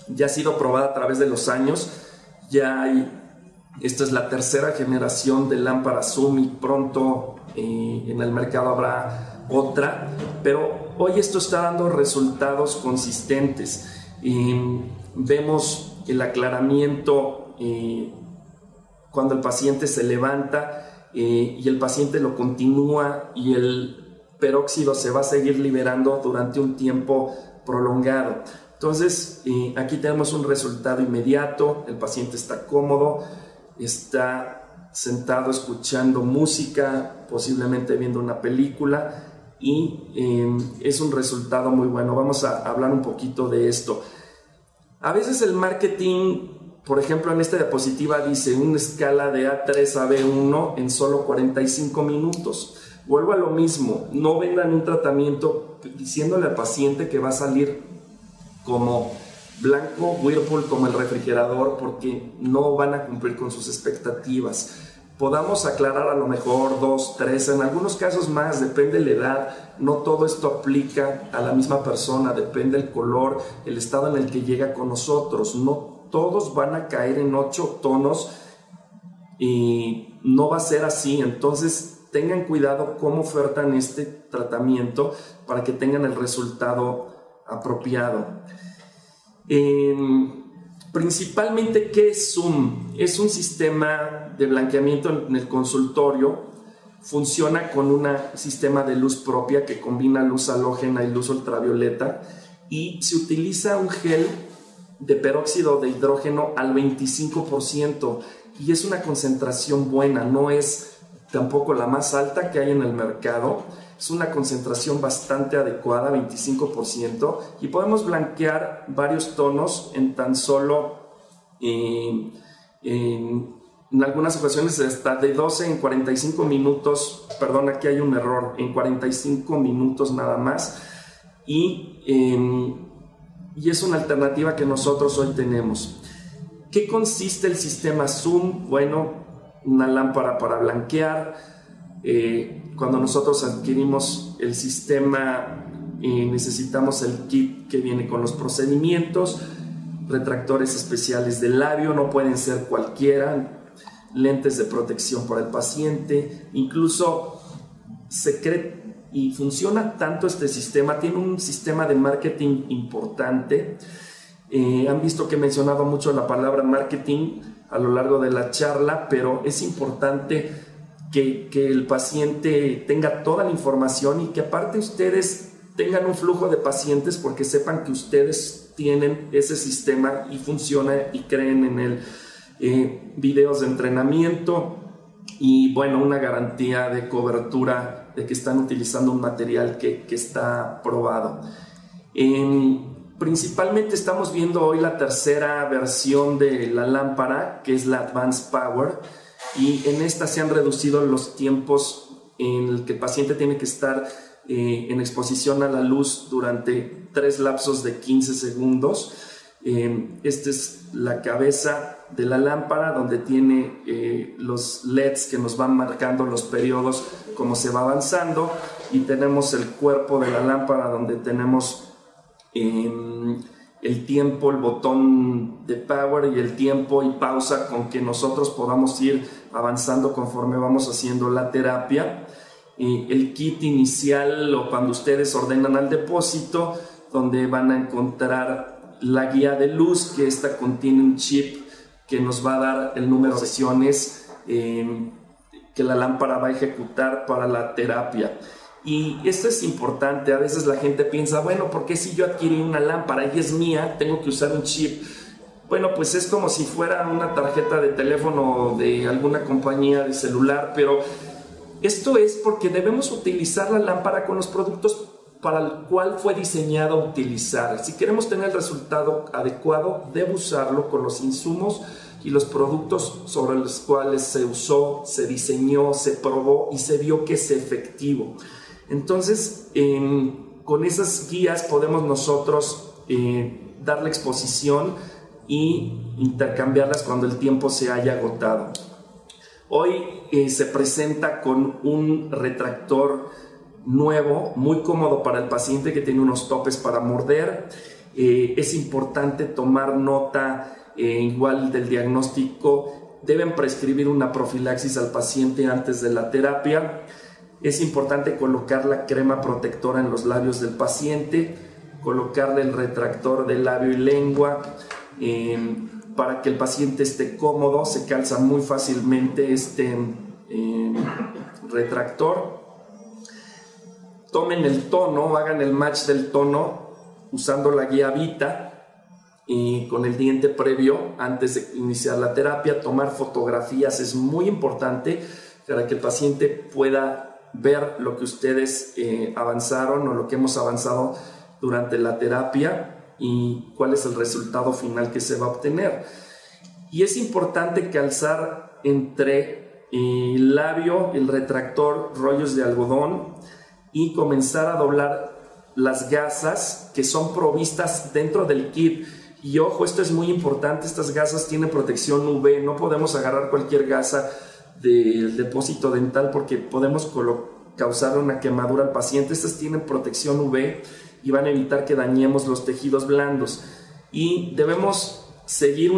ya ha sido probada a través de los años. Esta es la tercera generación de lámpara Zoom, y pronto en el mercado habrá otra, pero hoy esto está dando resultados consistentes. Vemos el aclaramiento cuando el paciente se levanta, y el paciente lo continúa, y el peróxido se va a seguir liberando durante un tiempo prolongado. Entonces aquí tenemos un resultado inmediato, el paciente está cómodo, está sentado escuchando música, posiblemente viendo una película, y es un resultado muy bueno. Vamos a hablar un poquito de esto. A veces el marketing, por ejemplo, en esta diapositiva dice una escala de A3 a B1 en solo 45 minutos. Vuelvo a lo mismo, no vendan un tratamiento diciéndole al paciente que va a salir como blanco, Whirlpool, como el refrigerador, porque no van a cumplir con sus expectativas. Podamos aclarar a lo mejor 2, 3, en algunos casos más, depende de la edad. No todo esto aplica a la misma persona, depende del color, el estado en el que llega con nosotros. No todos van a caer en 8 tonos y no va a ser así. Entonces tengan cuidado cómo ofertan este tratamiento para que tengan el resultado apropiado. Principalmente, ¿qué es Zoom? Es un sistema de blanqueamiento en el consultorio. Funciona con un sistema de luz propia que combina luz halógena y luz ultravioleta, y se utiliza un gel de peróxido de hidrógeno al 25%, y es una concentración buena, no es tampoco la más alta que hay en el mercado. Es una concentración bastante adecuada, 25%, y podemos blanquear varios tonos en tan solo, en algunas ocasiones hasta de 12 en 45 minutos, perdón, aquí hay un error, en 45 minutos nada más, y es una alternativa que nosotros hoy tenemos. ¿Qué consiste el sistema Zoom? Bueno, una lámpara para blanquear. Cuando nosotros adquirimos el sistema, necesitamos el kit que viene con los procedimientos, retractores especiales del labio, no pueden ser cualquiera, lentes de protección para el paciente, incluso y funciona tanto este sistema, tiene un sistema de marketing importante. Han visto que he mencionado mucho la palabra marketing a lo largo de la charla, pero es importante que el paciente tenga toda la información y que aparte ustedes tengan un flujo de pacientes, porque sepan que ustedes tienen ese sistema y funciona y creen en él. Videos de entrenamiento y bueno, una garantía de cobertura de que están utilizando un material que está probado. Principalmente estamos viendo hoy la tercera versión de la lámpara, que es la Advanced Power. Y en esta se han reducido los tiempos en el que el paciente tiene que estar en exposición a la luz durante 3 lapsos de 15 segundos. Esta es la cabeza de la lámpara, donde tiene los LEDs que nos van marcando los periodos como se va avanzando, y tenemos el cuerpo de la lámpara, donde tenemos el tiempo, el botón de power y el tiempo y pausa con que nosotros podamos ir avanzando conforme vamos haciendo la terapia. El kit inicial, o cuando ustedes ordenan al depósito, donde van a encontrar la guía de luz, que esta contiene un chip que nos va a dar el número de sesiones que la lámpara va a ejecutar para la terapia. Y esto es importante. A veces la gente piensa, bueno, ¿por qué si yo adquirí una lámpara y es mía, tengo que usar un chip? Bueno, pues es como si fuera una tarjeta de teléfono de alguna compañía de celular, pero esto es porque debemos utilizar la lámpara con los productos para el cual fue diseñado a utilizar. Si queremos tener el resultado adecuado, debo usarlo con los insumos y los productos sobre los cuales se usó, se diseñó, se probó y se vio que es efectivo. Entonces, con esas guías podemos nosotros darle exposición y intercambiarlas cuando el tiempo se haya agotado. Hoy se presenta con un retractor nuevo, muy cómodo para el paciente, que tiene unos topes para morder. Es importante tomar nota igual del diagnóstico. Deben prescribir una profilaxis al paciente antes de la terapia. Es importante colocar la crema protectora en los labios del paciente, colocarle el retractor de labio y lengua para que el paciente esté cómodo. Se calza muy fácilmente este retractor. Tomen el tono, hagan el match del tono usando la guía Vita con el diente previo antes de iniciar la terapia. Tomar fotografías es muy importante para que el paciente pueda ver lo que ustedes avanzaron o lo que hemos avanzado durante la terapia y cuál es el resultado final que se va a obtener. Y es importante calzar entre el labio, el retractor, rollos de algodón y comenzar a doblar las gasas que son provistas dentro del kit. Y ojo, esto es muy importante, estas gasas tienen protección UV, no podemos agarrar cualquier gasa del depósito dental porque podemos causar una quemadura al paciente. Estas tienen protección UV y van a evitar que dañemos los tejidos blandos. Y debemos seguir,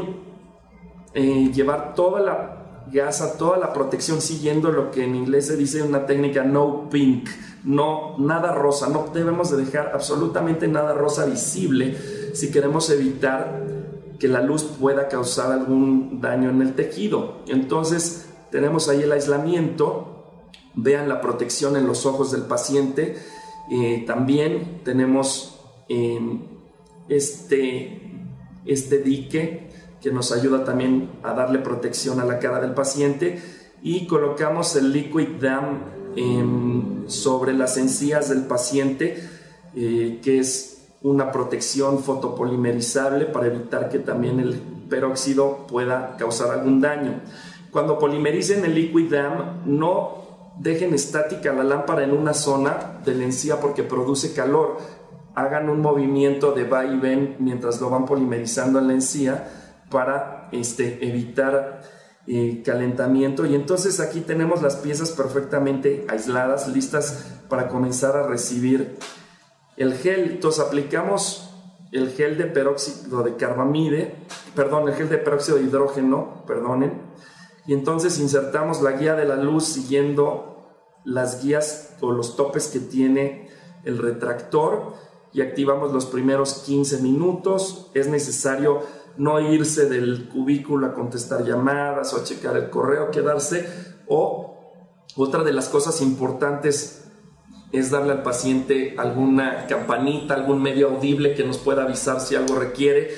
llevar toda la gasa, toda la protección siguiendo lo que en inglés se dice una técnica no pink, no, nada rosa, no debemos de dejar absolutamente nada rosa visible si queremos evitar que la luz pueda causar algún daño en el tejido. Entonces tenemos ahí el aislamiento, vean la protección en los ojos del paciente. También tenemos este dique que nos ayuda también a darle protección a la cara del paciente, y colocamos el Liquid Dam sobre las encías del paciente, que es una protección fotopolimerizable para evitar que también el peróxido pueda causar algún daño. Cuando polimericen el Liquid Dam, no dejen estática la lámpara en una zona de la encía porque produce calor. Hagan un movimiento de va y ven mientras lo van polimerizando en la encía para evitar calentamiento. Y entonces aquí tenemos las piezas perfectamente aisladas, listas para comenzar a recibir el gel. Entonces aplicamos el gel de peróxido de carbamide, perdón, el gel de peróxido de hidrógeno, perdonen, y entonces insertamos la guía de la luz siguiendo las guías o los topes que tiene el retractor, y activamos los primeros 15 minutos. Es necesario no irse del cubículo a contestar llamadas o a checar el correo, quedarse. O otra de las cosas importantes es darle al paciente alguna campanita, algún medio audible que nos pueda avisar si algo requiere.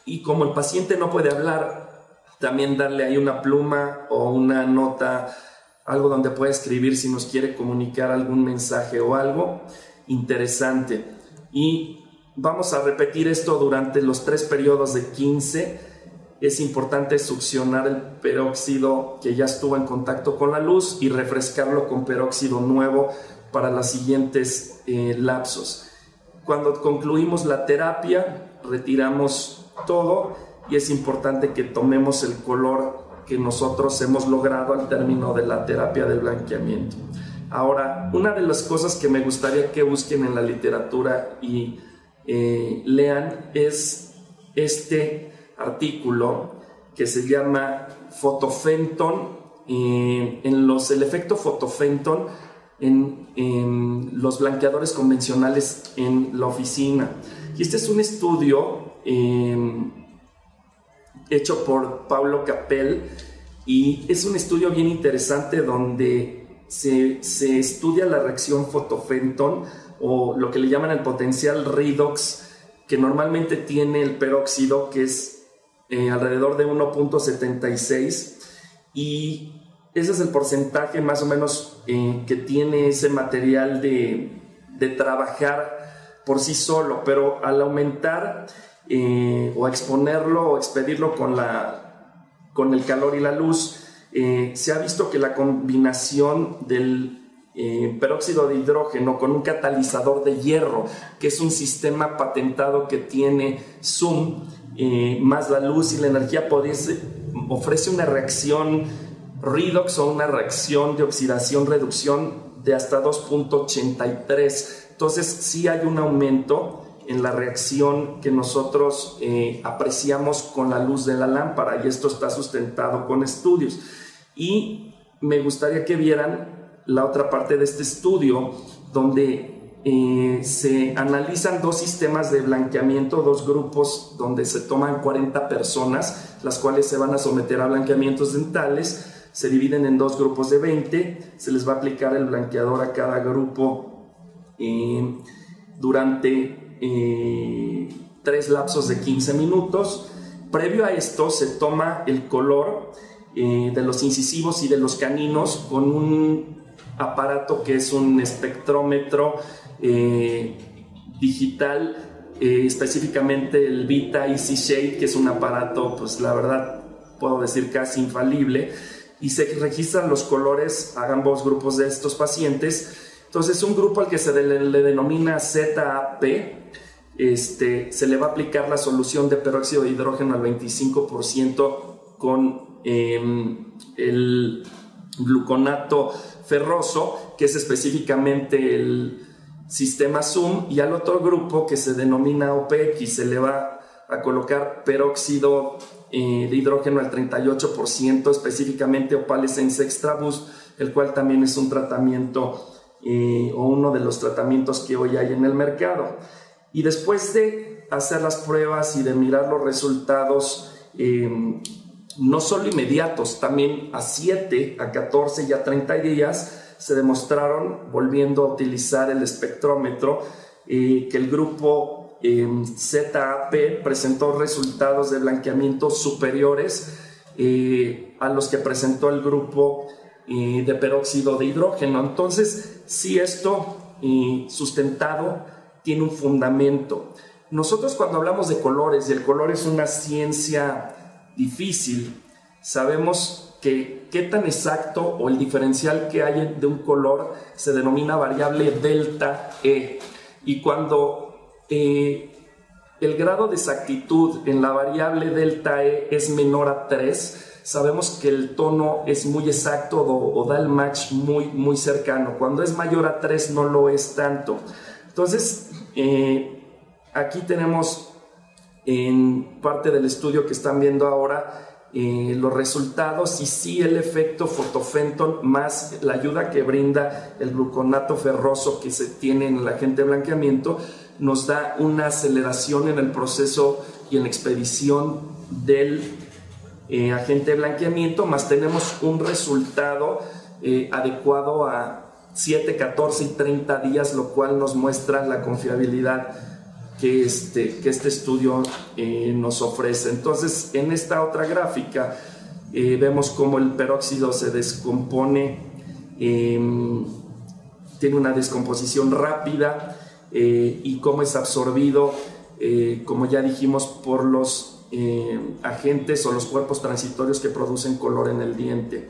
Y como el paciente no puede hablar, también darle ahí una pluma o una nota, algo donde pueda escribir si nos quiere comunicar algún mensaje o algo interesante. Y vamos a repetir esto durante los 3 periodos de 15. Es importante succionar el peróxido que ya estuvo en contacto con la luz y refrescarlo con peróxido nuevo para los siguientes lapsos. Cuando concluimos la terapia, retiramos todo y es importante que tomemos el color que nosotros hemos logrado al término de la terapia del blanqueamiento. Ahora, una de las cosas que me gustaría que busquen en la literatura y lean es este artículo que se llama Fotofenton, el efecto Fotofenton en los blanqueadores convencionales en la oficina. Y este es un estudio hecho por Paulo Capel, y es un estudio bien interesante donde se estudia la reacción Fotofenton, o lo que le llaman el potencial redox, que normalmente tiene el peróxido, que es alrededor de 1.76, y ese es el porcentaje más o menos que tiene ese material de trabajar por sí solo, pero al aumentar o exponerlo o expedirlo con el calor y la luz, se ha visto que la combinación del peróxido de hidrógeno con un catalizador de hierro, que es un sistema patentado que tiene Zoom, más la luz y la energía, ofrece una reacción redox o una reacción de oxidación-reducción de hasta 2.83. Entonces sí hay un aumento en la reacción que nosotros apreciamos con la luz de la lámpara, y esto está sustentado con estudios. Y me gustaría que vieran la otra parte de este estudio, donde se analizan 2 sistemas de blanqueamiento, 2 grupos donde se toman 40 personas, las cuales se van a someter a blanqueamientos dentales. Se dividen en 2 grupos de 20, se les va a aplicar el blanqueador a cada grupo durante 3 lapsos de 15 minutos. Previo a esto se toma el color de los incisivos y de los caninos con un aparato que es un espectrómetro digital, específicamente el Vita Easy Shade, que es un aparato, pues la verdad puedo decir casi infalible, y se registran los colores a ambos grupos de estos pacientes. Entonces un grupo al que se le denomina ZAP, se le va a aplicar la solución de peróxido de hidrógeno al 25% con el gluconato ferroso, que es específicamente el sistema Zoom, y al otro grupo que se denomina OPX se le va a colocar peróxido de hidrógeno al 38%, específicamente Opalescence Extra Boost, el cual también es un tratamiento o uno de los tratamientos que hoy hay en el mercado. Y después de hacer las pruebas y de mirar los resultados, no solo inmediatos, también a 7, a 14 y a 30 días, se demostraron, volviendo a utilizar el espectrómetro, que el grupo ZAP presentó resultados de blanqueamiento superiores a los que presentó el grupo de peróxido de hidrógeno. Entonces, si esto sustentado tiene un fundamento. Nosotros cuando hablamos de colores, y el color es una ciencia difícil, sabemos que qué tan exacto o el diferencial que hay de un color se denomina variable delta E. Y cuando el grado de exactitud en la variable delta E es menor a 3, sabemos que el tono es muy exacto o da el match muy cercano. Cuando es mayor a 3 no lo es tanto. Entonces, aquí tenemos en parte del estudio que están viendo ahora los resultados, y sí, el efecto fotofenton más la ayuda que brinda el gluconato ferroso que se tiene en el agente de blanqueamiento nos da una aceleración en el proceso y en la expedición del agente de blanqueamiento, más tenemos un resultado adecuado a 7, 14 y 30 días, lo cual nos muestra la confiabilidad que este estudio nos ofrece. Entonces, en esta otra gráfica vemos cómo el peróxido se descompone, tiene una descomposición rápida, y cómo es absorbido, como ya dijimos, por los agentes o los cuerpos transitorios que producen color en el diente.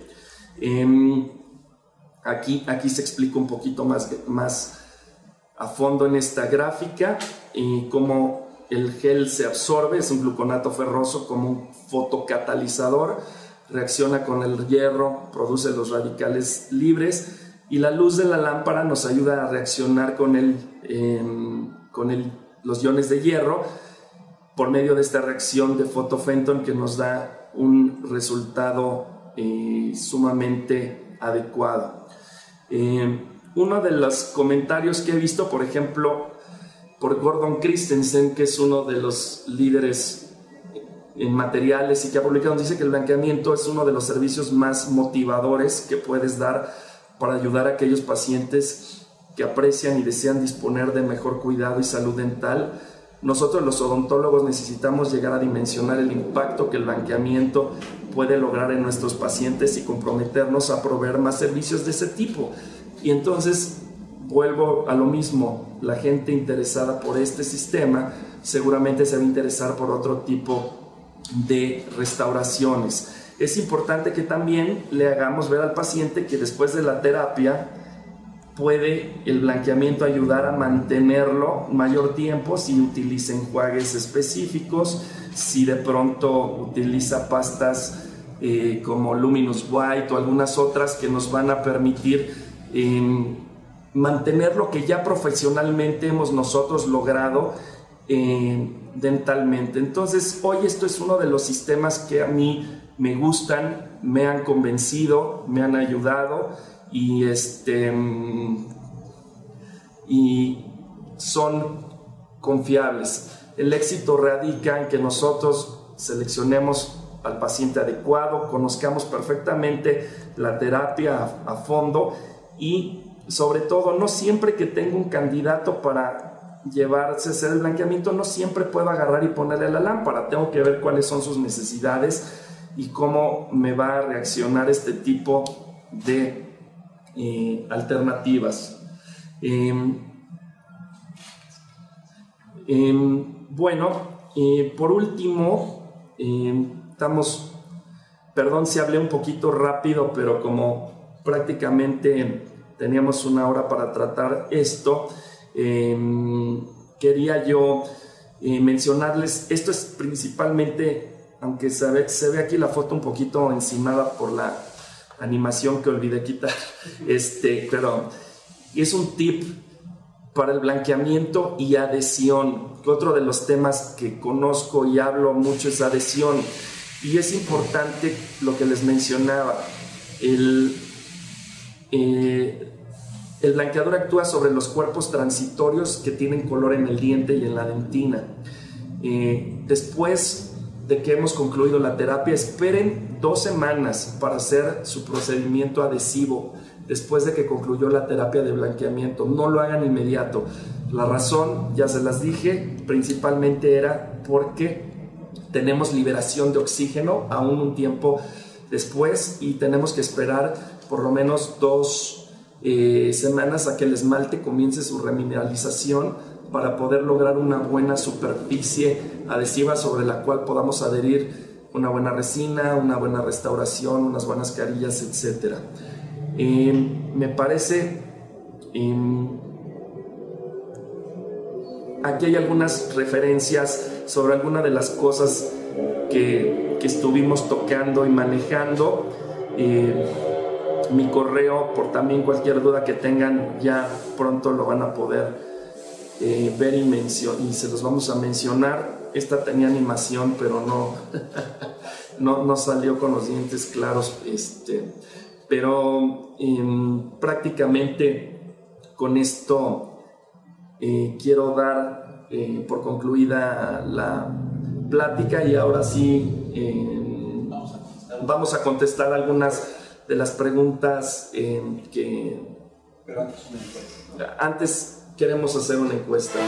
Aquí se explica un poquito más a fondo en esta gráfica cómo el gel se absorbe, es un gluconato ferroso como un fotocatalizador, reacciona con el hierro, produce los radicales libres, y la luz de la lámpara nos ayuda a reaccionar con los iones de hierro por medio de esta reacción de fotofenton que nos da un resultado sumamente adecuado. Uno de los comentarios que he visto, por ejemplo, por Gordon Christensen, que es uno de los líderes en materiales y que ha publicado, dice que el blanqueamiento es uno de los servicios más motivadores que puedes dar para ayudar a aquellos pacientes que aprecian y desean disponer de mejor cuidado y salud dental. Nosotros los odontólogos necesitamos llegar a dimensionar el impacto que el blanqueamiento puede lograr en nuestros pacientes y comprometernos a proveer más servicios de ese tipo. Y entonces vuelvo a lo mismo, la gente interesada por este sistema seguramente se va a interesar por otro tipo de restauraciones. Es importante que también le hagamos ver al paciente que después de la terapia puede el blanqueamiento ayudar a mantenerlo mayor tiempo si utiliza enjuagues específicos, si de pronto utiliza pastas como Luminous White o algunas otras que nos van a permitir mantener lo que ya profesionalmente hemos nosotros logrado dentalmente. Entonces, hoy esto es uno de los sistemas que a mí me gustan, me han convencido, me han ayudado y son confiables. El éxito radica en que nosotros seleccionemos al paciente adecuado, conozcamos perfectamente la terapia a fondo y sobre todo no siempre que tengo un candidato para llevarse a hacer el blanqueamiento, no siempre puedo agarrar y ponerle la lámpara. Tengo que ver cuáles son sus necesidades y cómo me va a reaccionar este tipo de alternativas. Bueno, por último, perdón si hablé un poquito rápido, pero como prácticamente teníamos una hora para tratar esto, quería yo mencionarles, esto es principalmente, aunque se ve aquí la foto un poquito encimada por la animación que olvidé quitar, pero es un tip para el blanqueamiento y adhesión. Otro de los temas que conozco y hablo mucho es adhesión, y es importante lo que les mencionaba. El blanqueador actúa sobre los cuerpos transitorios que tienen color en el diente y en la dentina. Después de que hemos concluido la terapia, esperen 2 semanas para hacer su procedimiento adhesivo después de que concluyó la terapia de blanqueamiento. No lo hagan inmediato. La razón, ya se las dije, principalmente era porque tenemos liberación de oxígeno aún un tiempo después y tenemos que esperar por lo menos 2 semanas a que el esmalte comience su remineralización para poder lograr una buena superficie adhesiva sobre la cual podamos adherir una buena resina, una buena restauración, unas buenas carillas, etc. Me parece, aquí hay algunas referencias sobre algunas de las cosas que estuvimos tocando y manejando. Mi correo, por también cualquier duda que tengan, ya pronto lo van a poder ver y se los vamos a mencionar. Esta tenía animación, pero no salió con los dientes claros, pero prácticamente con esto quiero dar por concluida la plática, y ahora sí vamos a contestar algunas de las preguntas que... Pero antes una encuesta. Antes queremos hacer una encuesta.